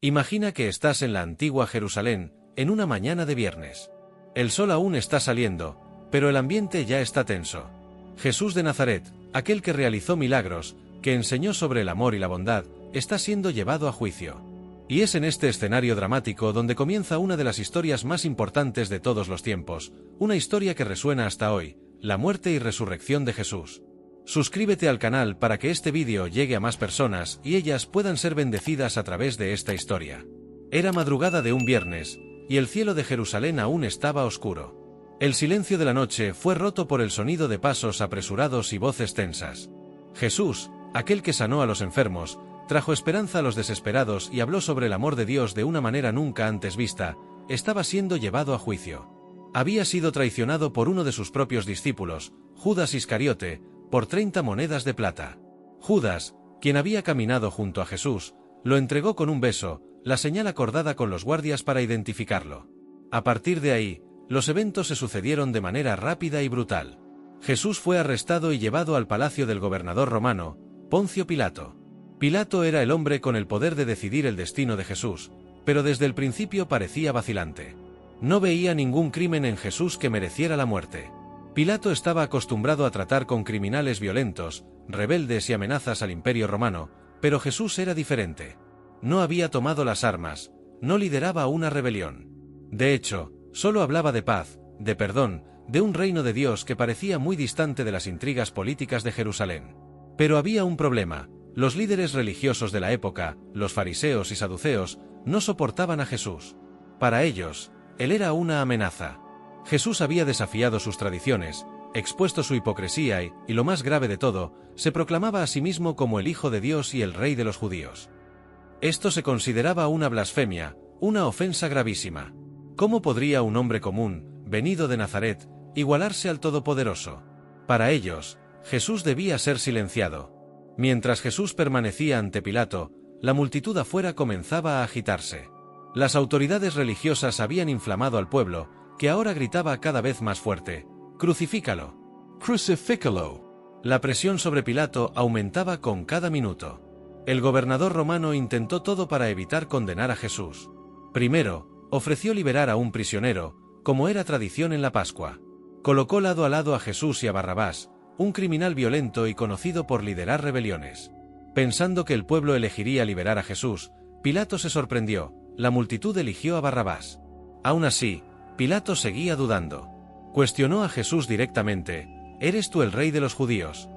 Imagina que estás en la antigua Jerusalén, en una mañana de viernes. El sol aún está saliendo, pero el ambiente ya está tenso. Jesús de Nazaret, aquel que realizó milagros, que enseñó sobre el amor y la bondad, está siendo llevado a juicio. Y es en este escenario dramático donde comienza una de las historias más importantes de todos los tiempos, una historia que resuena hasta hoy, la muerte y resurrección de Jesús. Suscríbete al canal para que este vídeo llegue a más personas y ellas puedan ser bendecidas a través de esta historia. Era madrugada de un viernes, y el cielo de Jerusalén aún estaba oscuro. El silencio de la noche fue roto por el sonido de pasos apresurados y voces tensas. Jesús, aquel que sanó a los enfermos, trajo esperanza a los desesperados y habló sobre el amor de Dios de una manera nunca antes vista, estaba siendo llevado a juicio. Había sido traicionado por uno de sus propios discípulos, Judas Iscariote, por 30 monedas de plata. Judas, quien había caminado junto a Jesús, lo entregó con un beso, la señal acordada con los guardias para identificarlo. A partir de ahí, los eventos se sucedieron de manera rápida y brutal. Jesús fue arrestado y llevado al palacio del gobernador romano, Poncio Pilato. Pilato era el hombre con el poder de decidir el destino de Jesús, pero desde el principio parecía vacilante. No veía ningún crimen en Jesús que mereciera la muerte. Pilato estaba acostumbrado a tratar con criminales violentos, rebeldes y amenazas al Imperio Romano, pero Jesús era diferente. No había tomado las armas, no lideraba una rebelión. De hecho, solo hablaba de paz, de perdón, de un reino de Dios que parecía muy distante de las intrigas políticas de Jerusalén. Pero había un problema: los líderes religiosos de la época, los fariseos y saduceos, no soportaban a Jesús. Para ellos, él era una amenaza. Jesús había desafiado sus tradiciones, expuesto su hipocresía y, lo más grave de todo, se proclamaba a sí mismo como el Hijo de Dios y el Rey de los judíos. Esto se consideraba una blasfemia, una ofensa gravísima. ¿Cómo podría un hombre común, venido de Nazaret, igualarse al Todopoderoso? Para ellos, Jesús debía ser silenciado. Mientras Jesús permanecía ante Pilato, la multitud afuera comenzaba a agitarse. Las autoridades religiosas habían inflamado al pueblo, que ahora gritaba cada vez más fuerte: «¡Crucifícalo! ¡Crucifícalo!». La presión sobre Pilato aumentaba con cada minuto. El gobernador romano intentó todo para evitar condenar a Jesús. Primero, ofreció liberar a un prisionero, como era tradición en la Pascua. Colocó lado a lado a Jesús y a Barrabás, un criminal violento y conocido por liderar rebeliones. Pensando que el pueblo elegiría liberar a Jesús, Pilato se sorprendió: la multitud eligió a Barrabás. Aún así, Pilato seguía dudando. Cuestionó a Jesús directamente: ¿eres tú el rey de los judíos?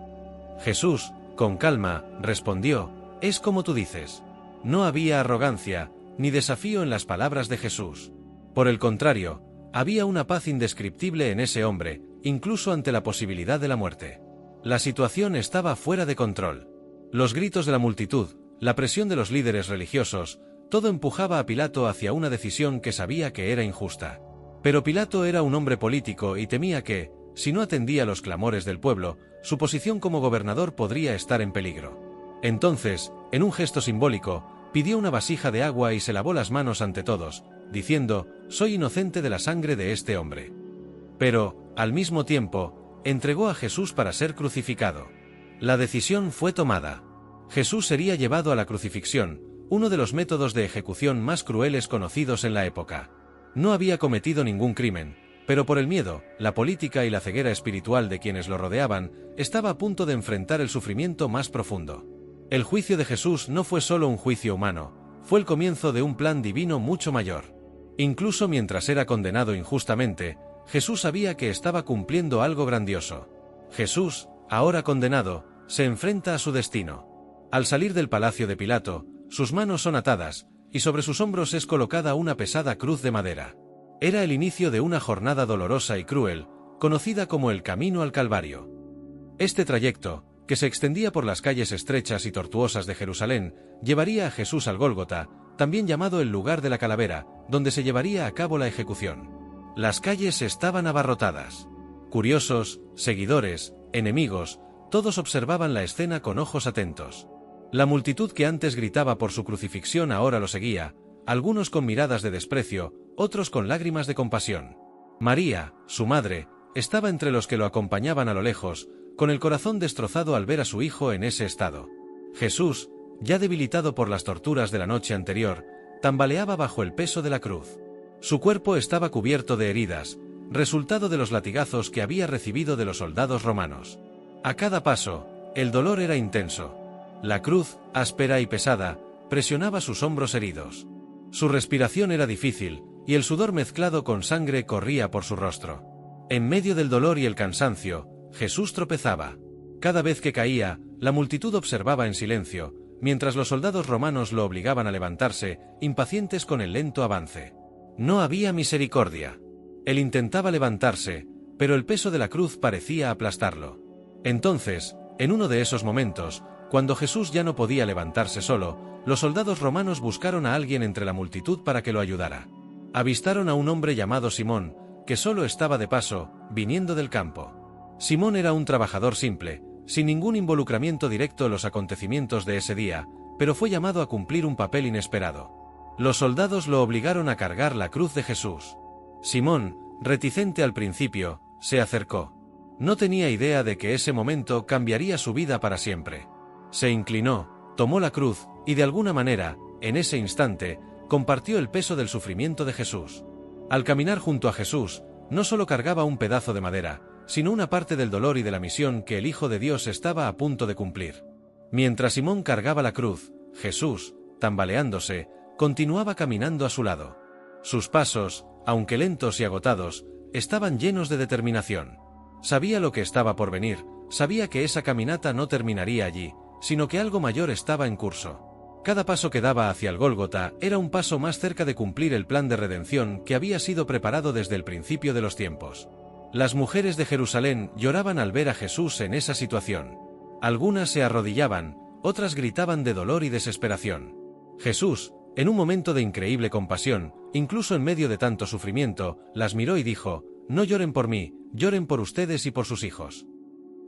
Jesús, con calma, respondió: es como tú dices. No había arrogancia, ni desafío en las palabras de Jesús. Por el contrario, había una paz indescriptible en ese hombre, incluso ante la posibilidad de la muerte. La situación estaba fuera de control. Los gritos de la multitud, la presión de los líderes religiosos, todo empujaba a Pilato hacia una decisión que sabía que era injusta. Pero Pilato era un hombre político y temía que, si no atendía los clamores del pueblo, su posición como gobernador podría estar en peligro. Entonces, en un gesto simbólico, pidió una vasija de agua y se lavó las manos ante todos, diciendo: «Soy inocente de la sangre de este hombre». Pero, al mismo tiempo, entregó a Jesús para ser crucificado. La decisión fue tomada. Jesús sería llevado a la crucifixión, uno de los métodos de ejecución más crueles conocidos en la época. No había cometido ningún crimen, pero por el miedo, la política y la ceguera espiritual de quienes lo rodeaban, estaba a punto de enfrentar el sufrimiento más profundo. El juicio de Jesús no fue solo un juicio humano, fue el comienzo de un plan divino mucho mayor. Incluso mientras era condenado injustamente, Jesús sabía que estaba cumpliendo algo grandioso. Jesús, ahora condenado, se enfrenta a su destino. Al salir del palacio de Pilato, sus manos son atadas, y sobre sus hombros es colocada una pesada cruz de madera. Era el inicio de una jornada dolorosa y cruel, conocida como el Camino al Calvario. Este trayecto, que se extendía por las calles estrechas y tortuosas de Jerusalén, llevaría a Jesús al Gólgota, también llamado el lugar de la calavera, donde se llevaría a cabo la ejecución. Las calles estaban abarrotadas. Curiosos, seguidores, enemigos, todos observaban la escena con ojos atentos. La multitud que antes gritaba por su crucifixión ahora lo seguía, algunos con miradas de desprecio, otros con lágrimas de compasión. María, su madre, estaba entre los que lo acompañaban a lo lejos, con el corazón destrozado al ver a su hijo en ese estado. Jesús, ya debilitado por las torturas de la noche anterior, tambaleaba bajo el peso de la cruz. Su cuerpo estaba cubierto de heridas, resultado de los latigazos que había recibido de los soldados romanos. A cada paso, el dolor era intenso. La cruz, áspera y pesada, presionaba sus hombros heridos. Su respiración era difícil, y el sudor mezclado con sangre corría por su rostro. En medio del dolor y el cansancio, Jesús tropezaba. Cada vez que caía, la multitud observaba en silencio, mientras los soldados romanos lo obligaban a levantarse, impacientes con el lento avance. No había misericordia. Él intentaba levantarse, pero el peso de la cruz parecía aplastarlo. Entonces, en uno de esos momentos, cuando Jesús ya no podía levantarse solo, los soldados romanos buscaron a alguien entre la multitud para que lo ayudara. Avistaron a un hombre llamado Simón, que solo estaba de paso, viniendo del campo. Simón era un trabajador simple, sin ningún involucramiento directo en los acontecimientos de ese día, pero fue llamado a cumplir un papel inesperado. Los soldados lo obligaron a cargar la cruz de Jesús. Simón, reticente al principio, se acercó. No tenía idea de que ese momento cambiaría su vida para siempre. Se inclinó, tomó la cruz, y de alguna manera, en ese instante, compartió el peso del sufrimiento de Jesús. Al caminar junto a Jesús, no solo cargaba un pedazo de madera, sino una parte del dolor y de la misión que el Hijo de Dios estaba a punto de cumplir. Mientras Simón cargaba la cruz, Jesús, tambaleándose, continuaba caminando a su lado. Sus pasos, aunque lentos y agotados, estaban llenos de determinación. Sabía lo que estaba por venir, sabía que esa caminata no terminaría allí, sino que algo mayor estaba en curso. Cada paso que daba hacia el Gólgota era un paso más cerca de cumplir el plan de redención que había sido preparado desde el principio de los tiempos. Las mujeres de Jerusalén lloraban al ver a Jesús en esa situación. Algunas se arrodillaban, otras gritaban de dolor y desesperación. Jesús, en un momento de increíble compasión, incluso en medio de tanto sufrimiento, las miró y dijo: «No lloren por mí, lloren por ustedes y por sus hijos».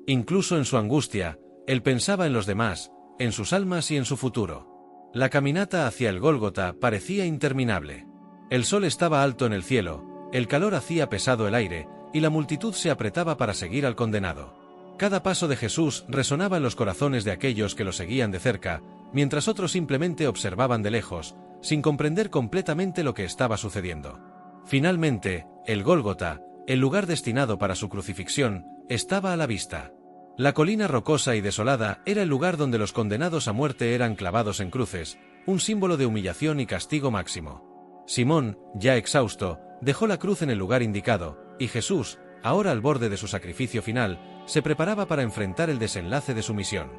Incluso en su angustia, él pensaba en los demás, en sus almas y en su futuro. La caminata hacia el Gólgota parecía interminable. El sol estaba alto en el cielo, el calor hacía pesado el aire, y la multitud se apretaba para seguir al condenado. Cada paso de Jesús resonaba en los corazones de aquellos que lo seguían de cerca, mientras otros simplemente observaban de lejos, sin comprender completamente lo que estaba sucediendo. Finalmente, el Gólgota, el lugar destinado para su crucifixión, estaba a la vista. La colina rocosa y desolada era el lugar donde los condenados a muerte eran clavados en cruces, un símbolo de humillación y castigo máximo. Simón, ya exhausto, dejó la cruz en el lugar indicado, y Jesús, ahora al borde de su sacrificio final, se preparaba para enfrentar el desenlace de su misión.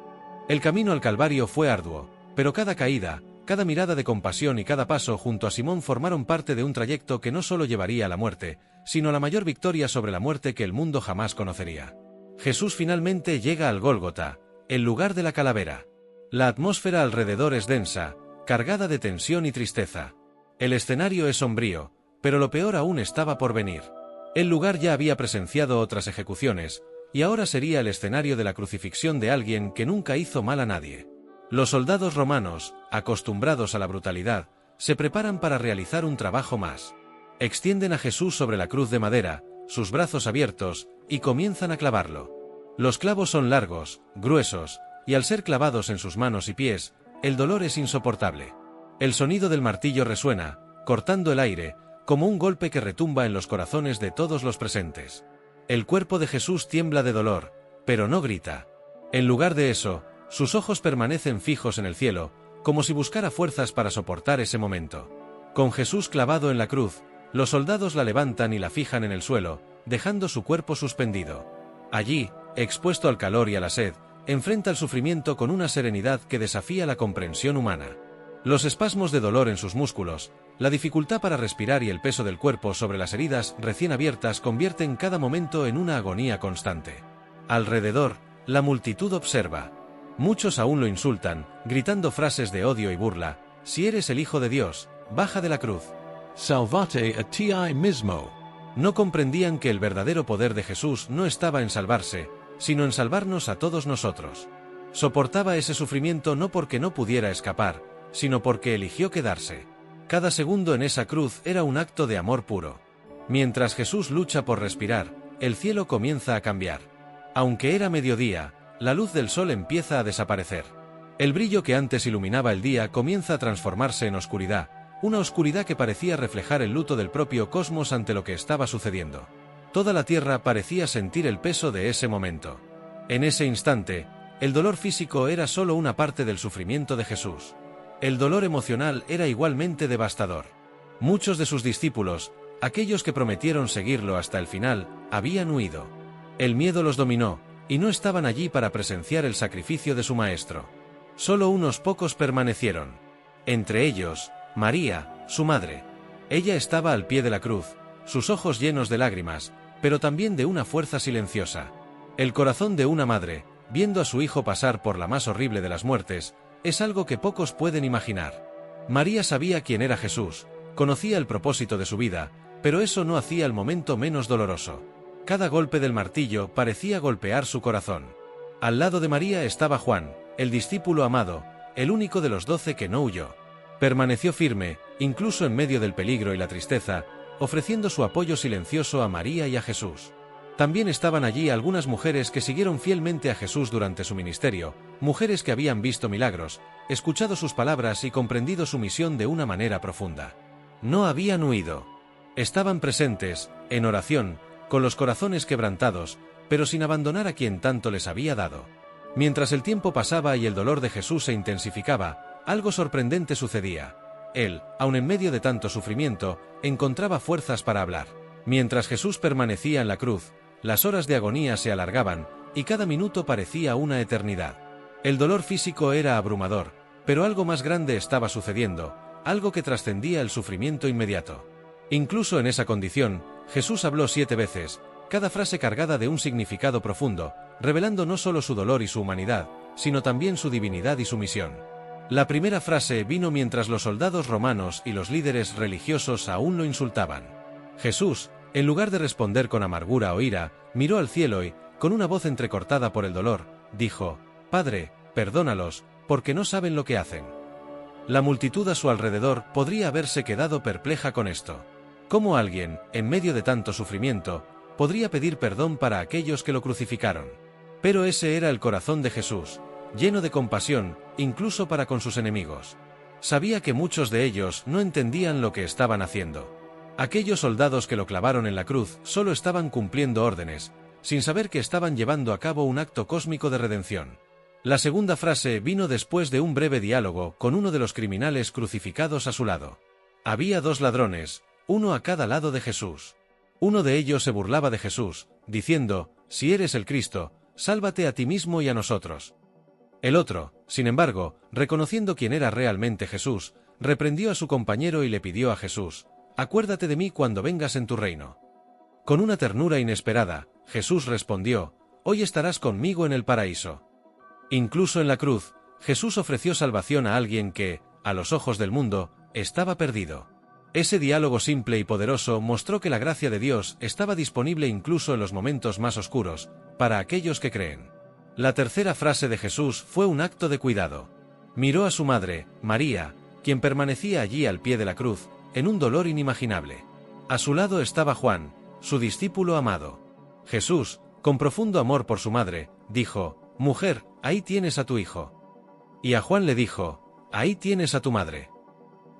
El camino al Calvario fue arduo, pero cada caída, cada mirada de compasión y cada paso junto a Simón formaron parte de un trayecto que no solo llevaría a la muerte, sino a la mayor victoria sobre la muerte que el mundo jamás conocería. Jesús finalmente llega al Gólgota, el lugar de la calavera. La atmósfera alrededor es densa, cargada de tensión y tristeza. El escenario es sombrío, pero lo peor aún estaba por venir. El lugar ya había presenciado otras ejecuciones, y ahora sería el escenario de la crucifixión de alguien que nunca hizo mal a nadie. Los soldados romanos, acostumbrados a la brutalidad, se preparan para realizar un trabajo más. Extienden a Jesús sobre la cruz de madera, sus brazos abiertos, y comienzan a clavarlo. Los clavos son largos, gruesos, y al ser clavados en sus manos y pies, el dolor es insoportable. El sonido del martillo resuena, cortando el aire, como un golpe que retumba en los corazones de todos los presentes. El cuerpo de Jesús tiembla de dolor, pero no grita. En lugar de eso, sus ojos permanecen fijos en el cielo, como si buscara fuerzas para soportar ese momento. Con Jesús clavado en la cruz, los soldados la levantan y la fijan en el suelo, dejando su cuerpo suspendido. Allí, expuesto al calor y a la sed, enfrenta el sufrimiento con una serenidad que desafía la comprensión humana. Los espasmos de dolor en sus músculos, la dificultad para respirar y el peso del cuerpo sobre las heridas recién abiertas convierten cada momento en una agonía constante. Alrededor, la multitud observa. Muchos aún lo insultan, gritando frases de odio y burla: «Si eres el Hijo de Dios, baja de la cruz». Salvate a ti mismo. No comprendían que el verdadero poder de Jesús no estaba en salvarse, sino en salvarnos a todos nosotros. Soportaba ese sufrimiento no porque no pudiera escapar, sino porque eligió quedarse. Cada segundo en esa cruz era un acto de amor puro. Mientras Jesús lucha por respirar, el cielo comienza a cambiar. Aunque era mediodía, la luz del sol empieza a desaparecer. El brillo que antes iluminaba el día comienza a transformarse en oscuridad, una oscuridad que parecía reflejar el luto del propio cosmos ante lo que estaba sucediendo. Toda la tierra parecía sentir el peso de ese momento. En ese instante, el dolor físico era solo una parte del sufrimiento de Jesús. El dolor emocional era igualmente devastador. Muchos de sus discípulos, aquellos que prometieron seguirlo hasta el final, habían huido. El miedo los dominó, y no estaban allí para presenciar el sacrificio de su maestro. Solo unos pocos permanecieron. Entre ellos, María, su madre. Ella estaba al pie de la cruz, sus ojos llenos de lágrimas, pero también de una fuerza silenciosa. El corazón de una madre, viendo a su hijo pasar por la más horrible de las muertes, es algo que pocos pueden imaginar. María sabía quién era Jesús, conocía el propósito de su vida, pero eso no hacía el momento menos doloroso. Cada golpe del martillo parecía golpear su corazón. Al lado de María estaba Juan, el discípulo amado, el único de los 12 que no huyó. Permaneció firme, incluso en medio del peligro y la tristeza, ofreciendo su apoyo silencioso a María y a Jesús. También estaban allí algunas mujeres que siguieron fielmente a Jesús durante su ministerio, mujeres que habían visto milagros, escuchado sus palabras y comprendido su misión de una manera profunda. No habían huido. Estaban presentes, en oración, con los corazones quebrantados, pero sin abandonar a quien tanto les había dado. Mientras el tiempo pasaba y el dolor de Jesús se intensificaba, algo sorprendente sucedía. Él, aun en medio de tanto sufrimiento, encontraba fuerzas para hablar. Mientras Jesús permanecía en la cruz, las horas de agonía se alargaban, y cada minuto parecía una eternidad. El dolor físico era abrumador, pero algo más grande estaba sucediendo, algo que trascendía el sufrimiento inmediato. Incluso en esa condición, Jesús habló 7 veces, cada frase cargada de un significado profundo, revelando no solo su dolor y su humanidad, sino también su divinidad y su misión. La primera frase vino mientras los soldados romanos y los líderes religiosos aún lo insultaban. Jesús, en lugar de responder con amargura o ira, miró al cielo y, con una voz entrecortada por el dolor, dijo: «Padre, perdónalos, porque no saben lo que hacen». La multitud a su alrededor podría haberse quedado perpleja con esto. ¿Cómo alguien, en medio de tanto sufrimiento, podría pedir perdón para aquellos que lo crucificaron? Pero ese era el corazón de Jesús, lleno de compasión, incluso para con sus enemigos. Sabía que muchos de ellos no entendían lo que estaban haciendo. Aquellos soldados que lo clavaron en la cruz solo estaban cumpliendo órdenes, sin saber que estaban llevando a cabo un acto cósmico de redención. La segunda frase vino después de un breve diálogo con uno de los criminales crucificados a su lado. Había 2 ladrones, uno a cada lado de Jesús. Uno de ellos se burlaba de Jesús, diciendo: «Si eres el Cristo, sálvate a ti mismo y a nosotros». El otro, sin embargo, reconociendo quién era realmente Jesús, reprendió a su compañero y le pidió a Jesús: «Acuérdate de mí cuando vengas en tu reino». Con una ternura inesperada, Jesús respondió: «Hoy estarás conmigo en el paraíso». Incluso en la cruz, Jesús ofreció salvación a alguien que, a los ojos del mundo, estaba perdido. Ese diálogo simple y poderoso mostró que la gracia de Dios estaba disponible incluso en los momentos más oscuros, para aquellos que creen. La tercera frase de Jesús fue un acto de cuidado. Miró a su madre, María, quien permanecía allí al pie de la cruz, en un dolor inimaginable. A su lado estaba Juan, su discípulo amado. Jesús, con profundo amor por su madre, dijo: «Mujer, ahí tienes a tu hijo». Y a Juan le dijo: «Ahí tienes a tu madre».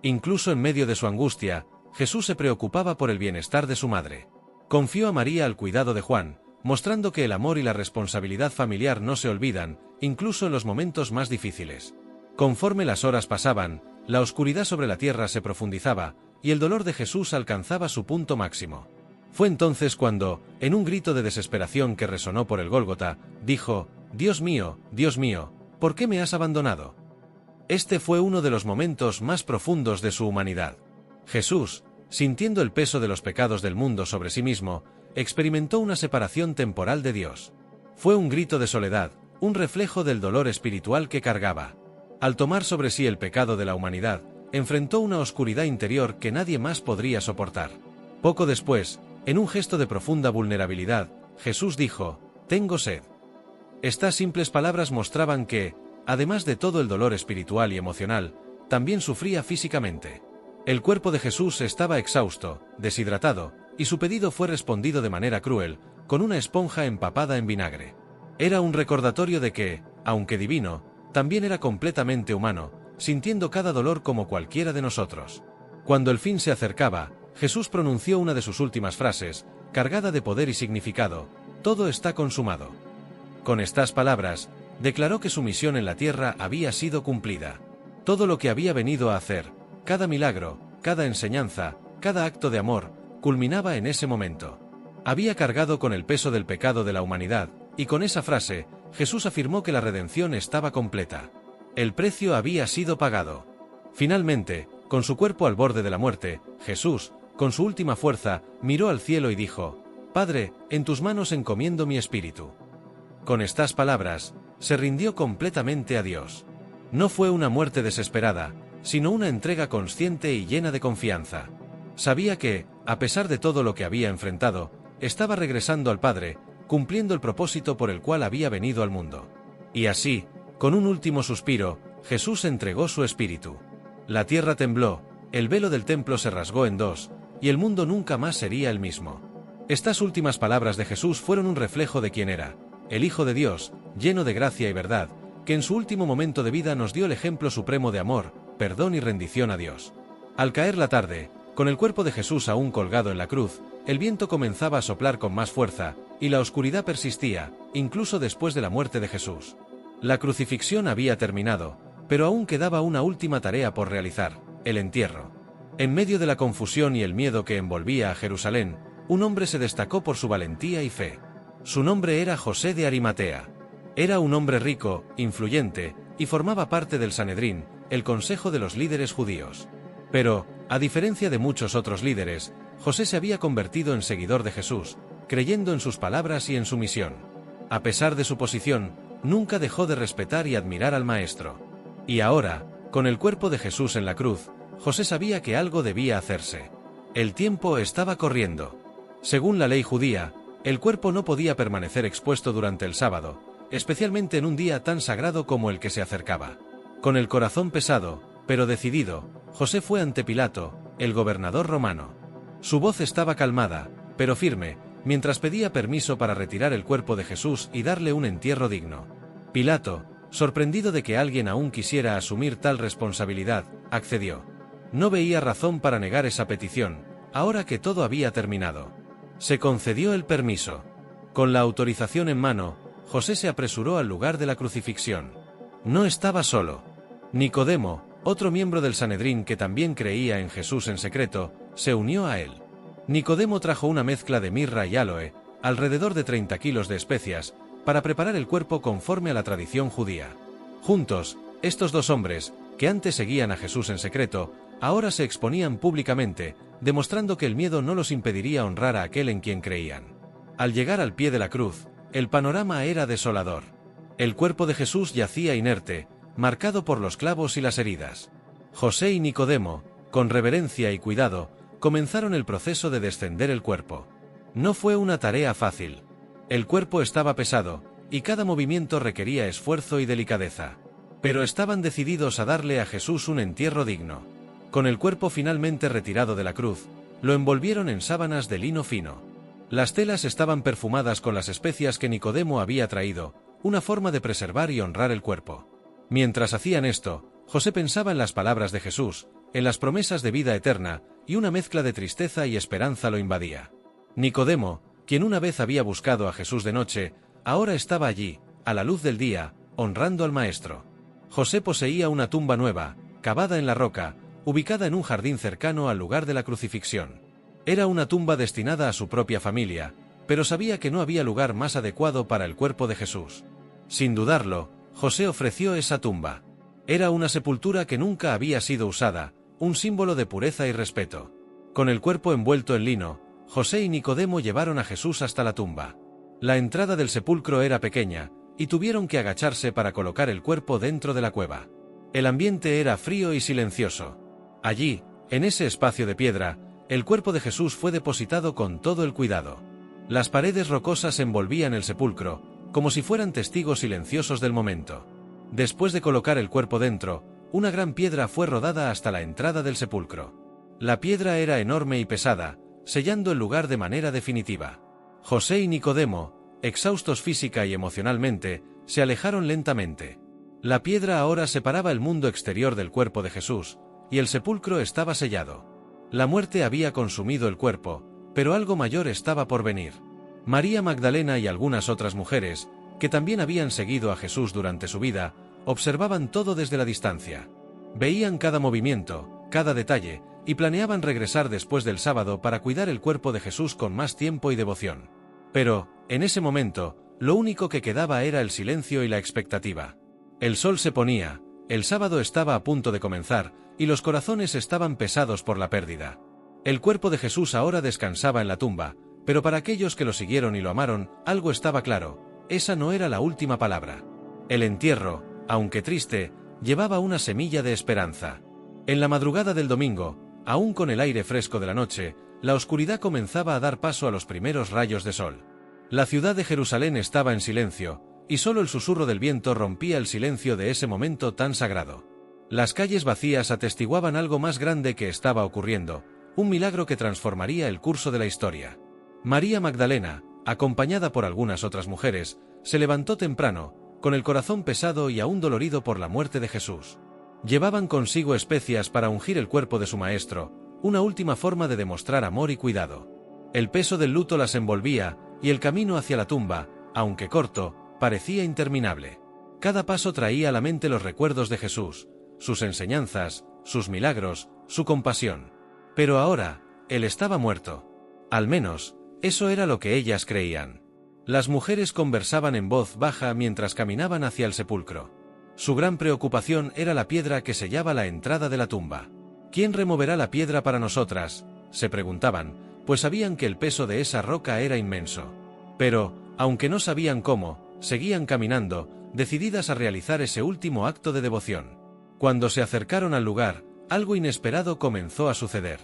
Incluso en medio de su angustia, Jesús se preocupaba por el bienestar de su madre. Confió a María al cuidado de Juan, mostrando que el amor y la responsabilidad familiar no se olvidan, incluso en los momentos más difíciles. Conforme las horas pasaban, la oscuridad sobre la tierra se profundizaba, y el dolor de Jesús alcanzaba su punto máximo. Fue entonces cuando, en un grito de desesperación que resonó por el Gólgota, dijo: Dios mío, ¿por qué me has abandonado?». Este fue uno de los momentos más profundos de su humanidad. Jesús, sintiendo el peso de los pecados del mundo sobre sí mismo, experimentó una separación temporal de Dios. Fue un grito de soledad, un reflejo del dolor espiritual que cargaba. Al tomar sobre sí el pecado de la humanidad, enfrentó una oscuridad interior que nadie más podría soportar. Poco después, en un gesto de profunda vulnerabilidad, Jesús dijo: «Tengo sed». Estas simples palabras mostraban que, además de todo el dolor espiritual y emocional, también sufría físicamente. El cuerpo de Jesús estaba exhausto, deshidratado, y su pedido fue respondido de manera cruel, con una esponja empapada en vinagre. Era un recordatorio de que, aunque divino, también era completamente humano, sintiendo cada dolor como cualquiera de nosotros. Cuando el fin se acercaba, Jesús pronunció una de sus últimas frases, cargada de poder y significado: todo está consumado. Con estas palabras, declaró que su misión en la tierra había sido cumplida. Todo lo que había venido a hacer, cada milagro, cada enseñanza, cada acto de amor, culminaba en ese momento. Había cargado con el peso del pecado de la humanidad, y con esa frase, Jesús afirmó que la redención estaba completa. El precio había sido pagado. Finalmente, con su cuerpo al borde de la muerte, Jesús, con su última fuerza, miró al cielo y dijo: Padre, en tus manos encomiendo mi espíritu. Con estas palabras, se rindió completamente a Dios. No fue una muerte desesperada, sino una entrega consciente y llena de confianza. Sabía que, a pesar de todo lo que había enfrentado, estaba regresando al Padre, cumpliendo el propósito por el cual había venido al mundo. Y así, con un último suspiro, Jesús entregó su espíritu. La tierra tembló, el velo del templo se rasgó en dos, y el mundo nunca más sería el mismo. Estas últimas palabras de Jesús fueron un reflejo de quién era, el Hijo de Dios, lleno de gracia y verdad, que en su último momento de vida nos dio el ejemplo supremo de amor, perdón y rendición a Dios. Al caer la tarde, con el cuerpo de Jesús aún colgado en la cruz, el viento comenzaba a soplar con más fuerza, y la oscuridad persistía, incluso después de la muerte de Jesús. La crucifixión había terminado, pero aún quedaba una última tarea por realizar: el entierro. En medio de la confusión y el miedo que envolvía a Jerusalén, un hombre se destacó por su valentía y fe. Su nombre era José de Arimatea. Era un hombre rico, influyente, y formaba parte del Sanedrín, el consejo de los líderes judíos. Pero, a diferencia de muchos otros líderes, José se había convertido en seguidor de Jesús, creyendo en sus palabras y en su misión. A pesar de su posición, nunca dejó de respetar y admirar al Maestro. Y ahora, con el cuerpo de Jesús en la cruz, José sabía que algo debía hacerse. El tiempo estaba corriendo. Según la ley judía, el cuerpo no podía permanecer expuesto durante el sábado, especialmente en un día tan sagrado como el que se acercaba. Con el corazón pesado, pero decidido, José fue ante Pilato, el gobernador romano. Su voz estaba calmada, pero firme, mientras pedía permiso para retirar el cuerpo de Jesús y darle un entierro digno. Pilato, sorprendido de que alguien aún quisiera asumir tal responsabilidad, accedió. No veía razón para negar esa petición, ahora que todo había terminado. Se concedió el permiso. Con la autorización en mano, José se apresuró al lugar de la crucifixión. No estaba solo. Nicodemo, otro miembro del Sanedrín que también creía en Jesús en secreto, se unió a él. Nicodemo trajo una mezcla de mirra y áloe, alrededor de 30 kilos de especias, para preparar el cuerpo conforme a la tradición judía. Juntos, estos dos hombres, que antes seguían a Jesús en secreto, ahora se exponían públicamente, demostrando que el miedo no los impediría honrar a aquel en quien creían. Al llegar al pie de la cruz, el panorama era desolador. El cuerpo de Jesús yacía inerte, marcado por los clavos y las heridas. José y Nicodemo, con reverencia y cuidado, comenzaron el proceso de descender el cuerpo. No fue una tarea fácil. El cuerpo estaba pesado, y cada movimiento requería esfuerzo y delicadeza. Pero estaban decididos a darle a Jesús un entierro digno. Con el cuerpo finalmente retirado de la cruz, lo envolvieron en sábanas de lino fino. Las telas estaban perfumadas con las especias que Nicodemo había traído, una forma de preservar y honrar el cuerpo. Mientras hacían esto, José pensaba en las palabras de Jesús, en las promesas de vida eterna, y una mezcla de tristeza y esperanza lo invadía. Nicodemo, quien una vez había buscado a Jesús de noche, ahora estaba allí, a la luz del día, honrando al Maestro. José poseía una tumba nueva, cavada en la roca, ubicada en un jardín cercano al lugar de la crucifixión. Era una tumba destinada a su propia familia, pero sabía que no había lugar más adecuado para el cuerpo de Jesús. Sin dudarlo, José ofreció esa tumba. Era una sepultura que nunca había sido usada, un símbolo de pureza y respeto. Con el cuerpo envuelto en lino, José y Nicodemo llevaron a Jesús hasta la tumba. La entrada del sepulcro era pequeña, y tuvieron que agacharse para colocar el cuerpo dentro de la cueva. El ambiente era frío y silencioso. Allí, en ese espacio de piedra, el cuerpo de Jesús fue depositado con todo el cuidado. Las paredes rocosas envolvían el sepulcro, como si fueran testigos silenciosos del momento. Después de colocar el cuerpo dentro, una gran piedra fue rodada hasta la entrada del sepulcro. La piedra era enorme y pesada, sellando el lugar de manera definitiva. José y Nicodemo, exhaustos física y emocionalmente, se alejaron lentamente. La piedra ahora separaba el mundo exterior del cuerpo de Jesús, y el sepulcro estaba sellado. La muerte había consumido el cuerpo, pero algo mayor estaba por venir. María Magdalena y algunas otras mujeres, que también habían seguido a Jesús durante su vida, observaban todo desde la distancia. Veían cada movimiento, cada detalle, y planeaban regresar después del sábado para cuidar el cuerpo de Jesús con más tiempo y devoción. Pero, en ese momento, lo único que quedaba era el silencio y la expectativa. El sol se ponía, el sábado estaba a punto de comenzar, y los corazones estaban pesados por la pérdida. El cuerpo de Jesús ahora descansaba en la tumba, pero para aquellos que lo siguieron y lo amaron, algo estaba claro: esa no era la última palabra. El entierro, aunque triste, llevaba una semilla de esperanza. En la madrugada del domingo, aún con el aire fresco de la noche, la oscuridad comenzaba a dar paso a los primeros rayos de sol. La ciudad de Jerusalén estaba en silencio, y solo el susurro del viento rompía el silencio de ese momento tan sagrado. Las calles vacías atestiguaban algo más grande que estaba ocurriendo, un milagro que transformaría el curso de la historia. María Magdalena, acompañada por algunas otras mujeres, se levantó temprano, con el corazón pesado y aún dolorido por la muerte de Jesús. Llevaban consigo especias para ungir el cuerpo de su maestro, una última forma de demostrar amor y cuidado. El peso del luto las envolvía, y el camino hacia la tumba, aunque corto, parecía interminable. Cada paso traía a la mente los recuerdos de Jesús, sus enseñanzas, sus milagros, su compasión. Pero ahora, él estaba muerto. Al menos, eso era lo que ellas creían. Las mujeres conversaban en voz baja mientras caminaban hacia el sepulcro. Su gran preocupación era la piedra que sellaba la entrada de la tumba. ¿Quién removerá la piedra para nosotras?, se preguntaban, pues sabían que el peso de esa roca era inmenso. Pero, aunque no sabían cómo, seguían caminando, decididas a realizar ese último acto de devoción. Cuando se acercaron al lugar, algo inesperado comenzó a suceder.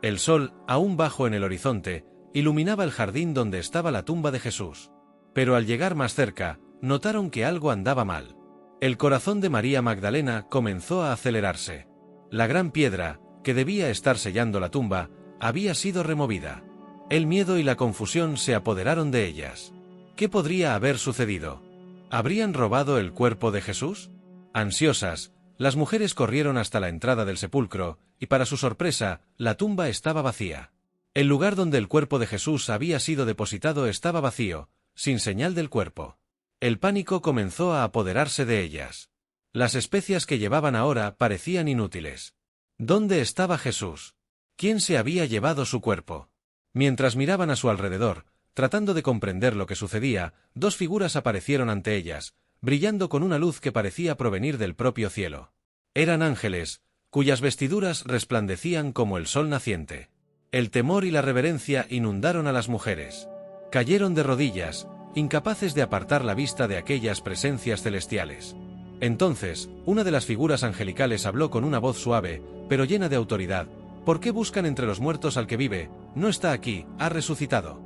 El sol, aún bajo en el horizonte, iluminaba el jardín donde estaba la tumba de Jesús. Pero al llegar más cerca, notaron que algo andaba mal. El corazón de María Magdalena comenzó a acelerarse. La gran piedra, que debía estar sellando la tumba, había sido removida. El miedo y la confusión se apoderaron de ellas. ¿Qué podría haber sucedido? ¿Habrían robado el cuerpo de Jesús? Ansiosas, las mujeres corrieron hasta la entrada del sepulcro, y para su sorpresa, la tumba estaba vacía. El lugar donde el cuerpo de Jesús había sido depositado estaba vacío, sin señal del cuerpo. El pánico comenzó a apoderarse de ellas. Las especias que llevaban ahora parecían inútiles. ¿Dónde estaba Jesús? ¿Quién se había llevado su cuerpo? Mientras miraban a su alrededor, tratando de comprender lo que sucedía, dos figuras aparecieron ante ellas, brillando con una luz que parecía provenir del propio cielo. Eran ángeles, cuyas vestiduras resplandecían como el sol naciente. El temor y la reverencia inundaron a las mujeres. Cayeron de rodillas, incapaces de apartar la vista de aquellas presencias celestiales. Entonces, una de las figuras angelicales habló con una voz suave, pero llena de autoridad: ¿por qué buscan entre los muertos al que vive? No está aquí, ha resucitado.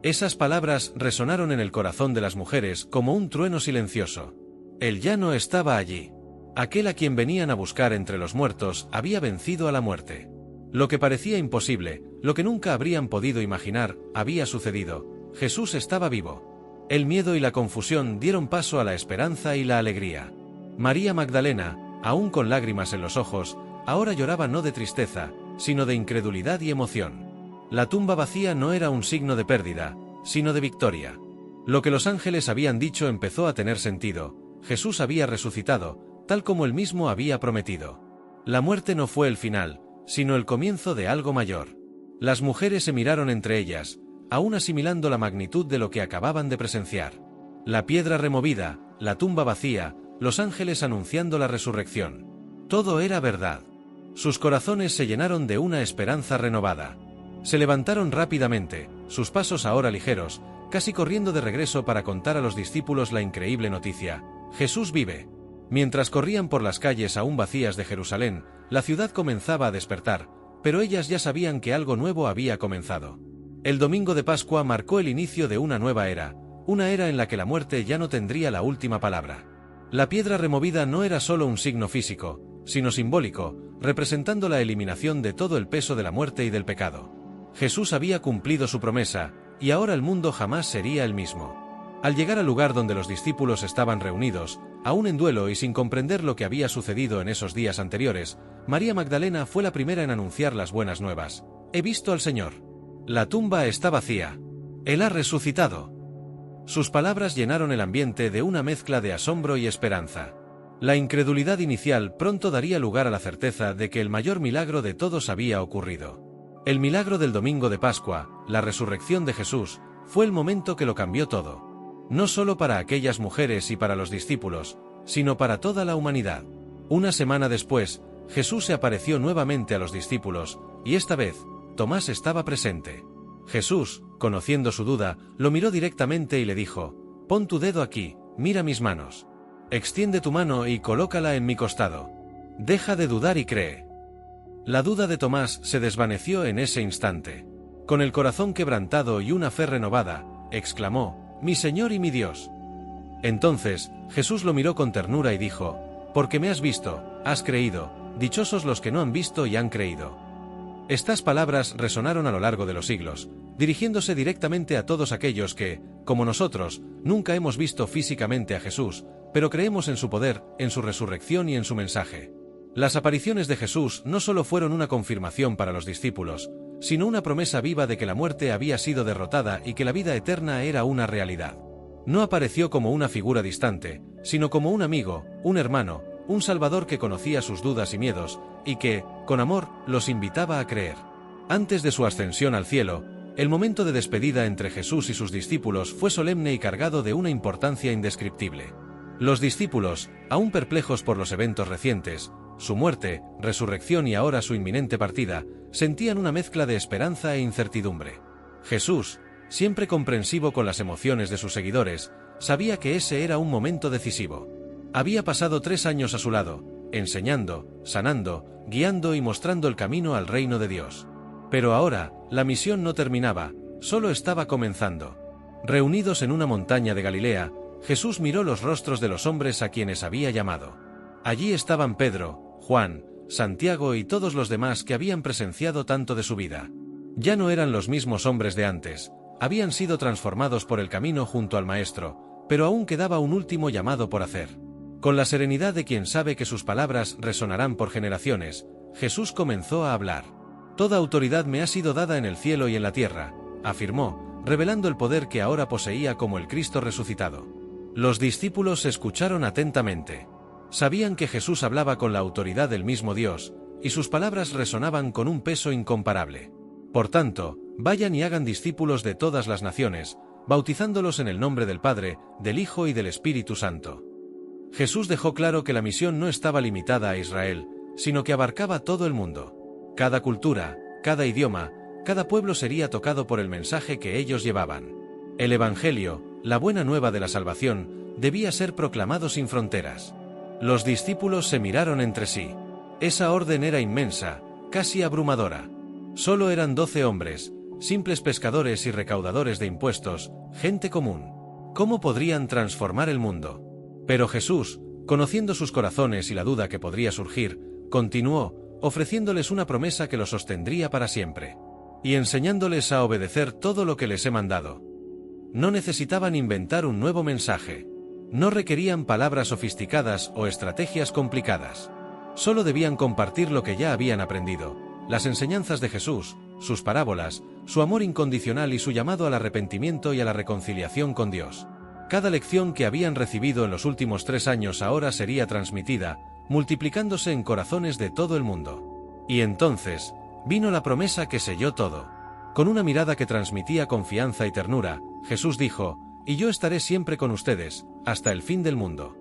Esas palabras resonaron en el corazón de las mujeres como un trueno silencioso. Él ya no estaba allí. Aquel a quien venían a buscar entre los muertos había vencido a la muerte. Lo que parecía imposible, lo que nunca habrían podido imaginar, había sucedido. Jesús estaba vivo. El miedo y la confusión dieron paso a la esperanza y la alegría. María Magdalena, aún con lágrimas en los ojos, ahora lloraba no de tristeza, sino de incredulidad y emoción. La tumba vacía no era un signo de pérdida, sino de victoria. Lo que los ángeles habían dicho empezó a tener sentido: Jesús había resucitado, tal como él mismo había prometido. La muerte no fue el final, sino el comienzo de algo mayor. Las mujeres se miraron entre ellas, aún asimilando la magnitud de lo que acababan de presenciar. La piedra removida, la tumba vacía, los ángeles anunciando la resurrección. Todo era verdad. Sus corazones se llenaron de una esperanza renovada. Se levantaron rápidamente, sus pasos ahora ligeros, casi corriendo de regreso para contar a los discípulos la increíble noticia: Jesús vive. Mientras corrían por las calles aún vacías de Jerusalén, la ciudad comenzaba a despertar, pero ellas ya sabían que algo nuevo había comenzado. El domingo de Pascua marcó el inicio de una nueva era, una era en la que la muerte ya no tendría la última palabra. La piedra removida no era solo un signo físico, sino simbólico, representando la eliminación de todo el peso de la muerte y del pecado. Jesús había cumplido su promesa, y ahora el mundo jamás sería el mismo. Al llegar al lugar donde los discípulos estaban reunidos, aún en duelo y sin comprender lo que había sucedido en esos días anteriores, María Magdalena fue la primera en anunciar las buenas nuevas. He visto al Señor. La tumba está vacía. Él ha resucitado. Sus palabras llenaron el ambiente de una mezcla de asombro y esperanza. La incredulidad inicial pronto daría lugar a la certeza de que el mayor milagro de todos había ocurrido. El milagro del domingo de Pascua, la resurrección de Jesús, fue el momento que lo cambió todo. No solo para aquellas mujeres y para los discípulos, sino para toda la humanidad. Una semana después, Jesús se apareció nuevamente a los discípulos, y esta vez, Tomás estaba presente. Jesús, conociendo su duda, lo miró directamente y le dijo: «Pon tu dedo aquí, mira mis manos. Extiende tu mano y colócala en mi costado. Deja de dudar y cree». La duda de Tomás se desvaneció en ese instante. Con el corazón quebrantado y una fe renovada, exclamó: «Mi Señor y mi Dios». Entonces, Jesús lo miró con ternura y dijo: «Porque me has visto, has creído, dichosos los que no han visto y han creído». Estas palabras resonaron a lo largo de los siglos, dirigiéndose directamente a todos aquellos que, como nosotros, nunca hemos visto físicamente a Jesús, pero creemos en su poder, en su resurrección y en su mensaje. Las apariciones de Jesús no solo fueron una confirmación para los discípulos, sino una promesa viva de que la muerte había sido derrotada y que la vida eterna era una realidad. No apareció como una figura distante, sino como un amigo, un hermano, un salvador que conocía sus dudas y miedos, y que, con amor, los invitaba a creer. Antes de su ascensión al cielo, el momento de despedida entre Jesús y sus discípulos fue solemne y cargado de una importancia indescriptible. Los discípulos, aún perplejos por los eventos recientes, su muerte, resurrección y ahora su inminente partida, sentían una mezcla de esperanza e incertidumbre. Jesús, siempre comprensivo con las emociones de sus seguidores, sabía que ese era un momento decisivo. Había pasado 3 años a su lado, enseñando, sanando, guiando y mostrando el camino al reino de Dios. Pero ahora, la misión no terminaba, solo estaba comenzando. Reunidos en una montaña de Galilea, Jesús miró los rostros de los hombres a quienes había llamado. Allí estaban Pedro, Juan, Santiago y todos los demás que habían presenciado tanto de su vida. Ya no eran los mismos hombres de antes, habían sido transformados por el camino junto al Maestro, pero aún quedaba un último llamado por hacer. Con la serenidad de quien sabe que sus palabras resonarán por generaciones, Jesús comenzó a hablar. «Toda autoridad me ha sido dada en el cielo y en la tierra», afirmó, revelando el poder que ahora poseía como el Cristo resucitado. Los discípulos escucharon atentamente. Sabían que Jesús hablaba con la autoridad del mismo Dios, y sus palabras resonaban con un peso incomparable. Por tanto, vayan y hagan discípulos de todas las naciones, bautizándolos en el nombre del Padre, del Hijo y del Espíritu Santo. Jesús dejó claro que la misión no estaba limitada a Israel, sino que abarcaba todo el mundo. Cada cultura, cada idioma, cada pueblo sería tocado por el mensaje que ellos llevaban. El Evangelio, la buena nueva de la salvación, debía ser proclamado sin fronteras. Los discípulos se miraron entre sí. Esa orden era inmensa, casi abrumadora. Solo eran 12 hombres, simples pescadores y recaudadores de impuestos, gente común. ¿Cómo podrían transformar el mundo? Pero Jesús, conociendo sus corazones y la duda que podría surgir, continuó, ofreciéndoles una promesa que los sostendría para siempre. Y enseñándoles a obedecer todo lo que les he mandado. No necesitaban inventar un nuevo mensaje. No requerían palabras sofisticadas o estrategias complicadas. Solo debían compartir lo que ya habían aprendido, las enseñanzas de Jesús, sus parábolas, su amor incondicional y su llamado al arrepentimiento y a la reconciliación con Dios. Cada lección que habían recibido en los últimos 3 años ahora sería transmitida, multiplicándose en corazones de todo el mundo. Y entonces, vino la promesa que selló todo. Con una mirada que transmitía confianza y ternura, Jesús dijo: «Y yo estaré siempre con ustedes, hasta el fin del mundo».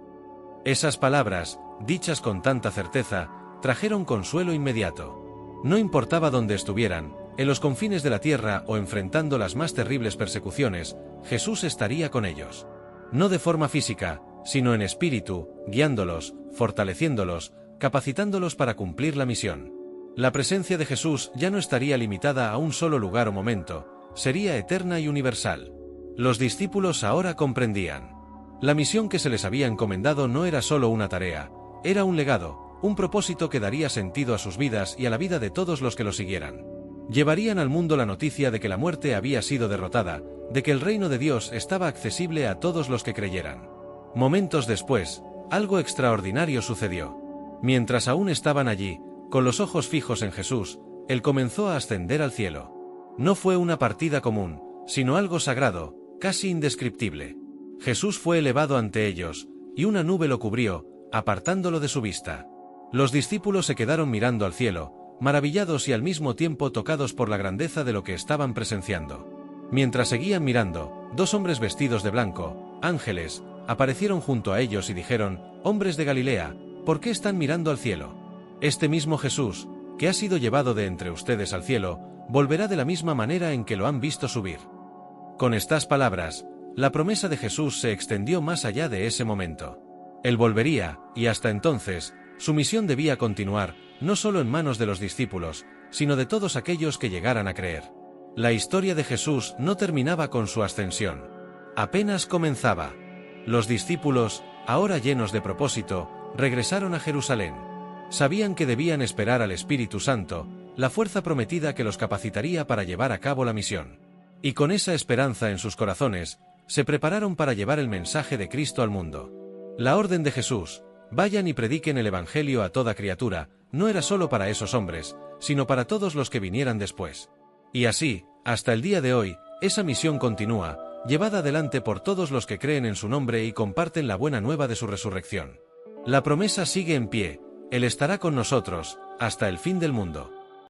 Esas palabras, dichas con tanta certeza, trajeron consuelo inmediato. No importaba dónde estuvieran, en los confines de la tierra o enfrentando las más terribles persecuciones, Jesús estaría con ellos. No de forma física, sino en espíritu, guiándolos, fortaleciéndolos, capacitándolos para cumplir la misión. La presencia de Jesús ya no estaría limitada a un solo lugar o momento, sería eterna y universal. Los discípulos ahora comprendían. La misión que se les había encomendado no era solo una tarea, era un legado, un propósito que daría sentido a sus vidas y a la vida de todos los que lo siguieran. Llevarían al mundo la noticia de que la muerte había sido derrotada, de que el reino de Dios estaba accesible a todos los que creyeran. Momentos después, algo extraordinario sucedió. Mientras aún estaban allí, con los ojos fijos en Jesús, Él comenzó a ascender al cielo. No fue una partida común, sino algo sagrado, casi indescriptible. Jesús fue elevado ante ellos, y una nube lo cubrió, apartándolo de su vista. Los discípulos se quedaron mirando al cielo, maravillados y al mismo tiempo tocados por la grandeza de lo que estaban presenciando. Mientras seguían mirando, dos hombres vestidos de blanco, ángeles, aparecieron junto a ellos y dijeron: «Hombres de Galilea, ¿por qué están mirando al cielo? Este mismo Jesús, que ha sido llevado de entre ustedes al cielo, volverá de la misma manera en que lo han visto subir». Con estas palabras, la promesa de Jesús se extendió más allá de ese momento. Él volvería, y hasta entonces, su misión debía continuar, no solo en manos de los discípulos, sino de todos aquellos que llegaran a creer. La historia de Jesús no terminaba con su ascensión. Apenas comenzaba. Los discípulos, ahora llenos de propósito, regresaron a Jerusalén. Sabían que debían esperar al Espíritu Santo, la fuerza prometida que los capacitaría para llevar a cabo la misión. Y con esa esperanza en sus corazones, se prepararon para llevar el mensaje de Cristo al mundo. La orden de Jesús: «Vayan y prediquen el Evangelio a toda criatura», no era solo para esos hombres, sino para todos los que vinieran después. Y así, hasta el día de hoy, esa misión continúa, llevada adelante por todos los que creen en su nombre y comparten la buena nueva de su resurrección. La promesa sigue en pie: Él estará con nosotros, hasta el fin del mundo.